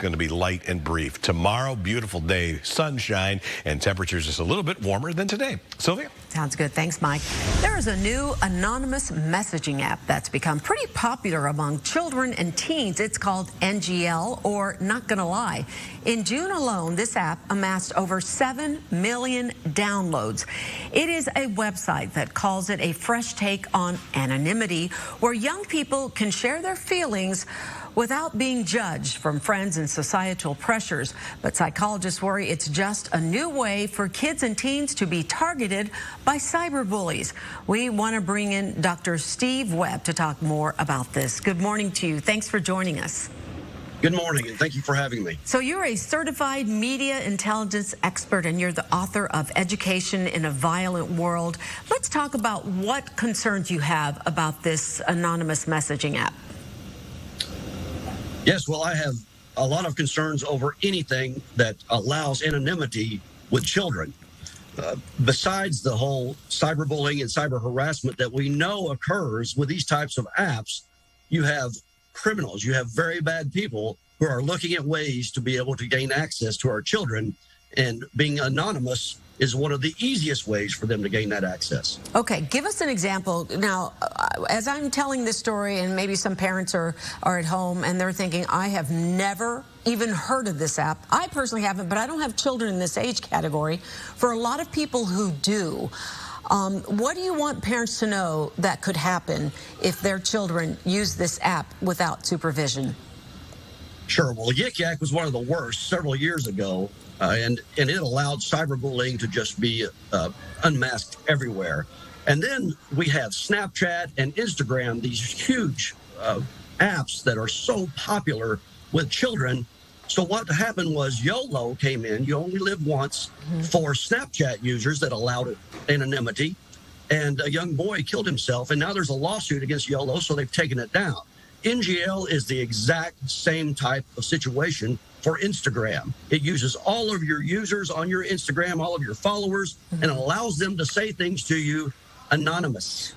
going to be light and brief. Tomorrow, beautiful day, sunshine, and temperatures just a little bit warmer than today. Sylvia? Sounds good. Thanks, Mike. There is a new anonymous messaging app that's become pretty popular among children and teens. It's called NGL, or Not Gonna Lie. In June alone, this app amassed over 7 million downloads. It is a website that calls it a fresh take on anonymity, where young people can share their feelings without being judged from friends and societal pressures. But psychologists worry it's just a new way for kids and teens to be targeted by cyberbullies. We want to bring in Dr. Steve Webb to talk more about this. Good morning to you. Thanks for joining us. Good morning, and thank you for having me. So you're a certified media intelligence expert, and you're the author of Education in a Violent World. Let's talk about what concerns you have about this anonymous messaging app. Yes, well, I have a lot of concerns over anything that allows anonymity with children. Besides the whole cyberbullying and cyber harassment that we know occurs with these types of apps, you have criminals, you have very bad people who are looking at ways to be able to gain access to our children, and being anonymous is one of the easiest ways for them to gain that access. Okay, give us an example. Now, as I'm telling this story, and maybe some parents are at home and they're thinking, I have never even heard of this app. I personally haven't, but I don't have children in this age category. For a lot of people who do, what do you want parents to know that could happen if their children use this app without supervision? Sure. Well, Yik Yak was one of the worst several years ago, and it allowed cyberbullying to just be unmasked everywhere. And then we have Snapchat and Instagram, these huge apps that are so popular with children. So what happened was YOLO came in, you only live once, for Snapchat users that allowed anonymity. And a young boy killed himself, and now there's a lawsuit against YOLO, so they've taken it down. NGL is the exact same type of situation for Instagram. It uses all of your users on your Instagram, all of your followers, and allows them to say things to you anonymous.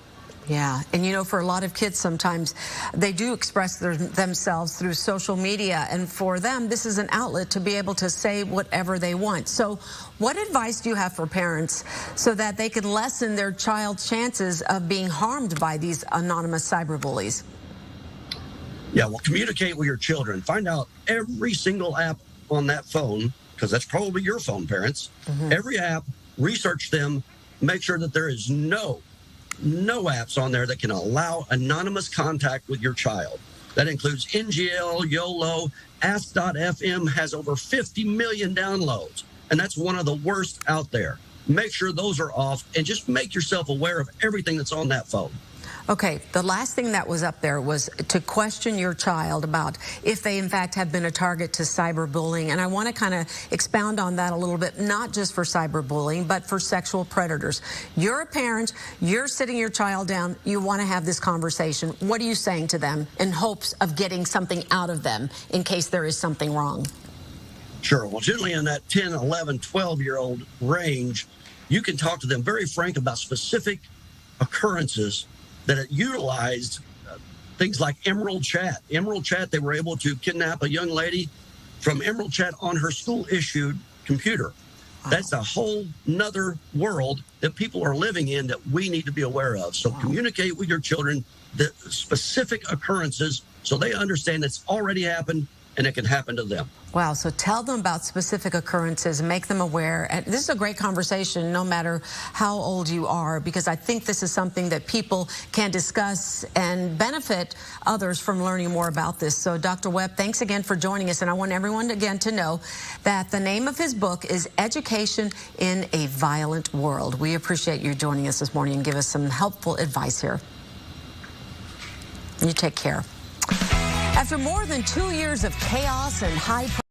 Yeah, and you know, for a lot of kids, sometimes they do express themselves through social media, and for them, this is an outlet to be able to say whatever they want. So what advice do you have for parents so that they can lessen their child's chances of being harmed by these anonymous cyberbullies? Yeah, well, communicate with your children. Find out every single app on that phone, because that's probably your phone, parents. Every app, research them, make sure that there is no apps on there that can allow anonymous contact with your child. That includes NGL, YOLO, Ask.fm has over 50 million downloads, and that's one of the worst out there. Make sure those are off, and just make yourself aware of everything that's on that phone. Okay, the last thing that was up there was to question your child about if they in fact have been a target to cyberbullying. And I want to kind of expound on that a little bit, not just for cyberbullying, but for sexual predators. You're a parent, you're sitting your child down, you want to have this conversation. What are you saying to them in hopes of getting something out of them in case there is something wrong? Sure, well, generally in that 10, 11, 12-year-old range, you can talk to them very frank about specific occurrences that it utilized things like Emerald Chat. Emerald Chat, they were able to kidnap a young lady from Emerald Chat on her school-issued computer. Wow. That's a whole nother world that people are living in that we need to be aware of. So communicate with your children the specific occurrences so they understand it's already happened and it can happen to them. Wow, so tell them about specific occurrences, make them aware. And this is a great conversation no matter how old you are, because I think this is something that people can discuss and benefit others from learning more about this. So Dr. Webb, thanks again for joining us. And I want everyone again to know that the name of his book is Education in a Violent World. We appreciate you joining us this morning and give us some helpful advice here. You take care. After more than 2 years of chaos and high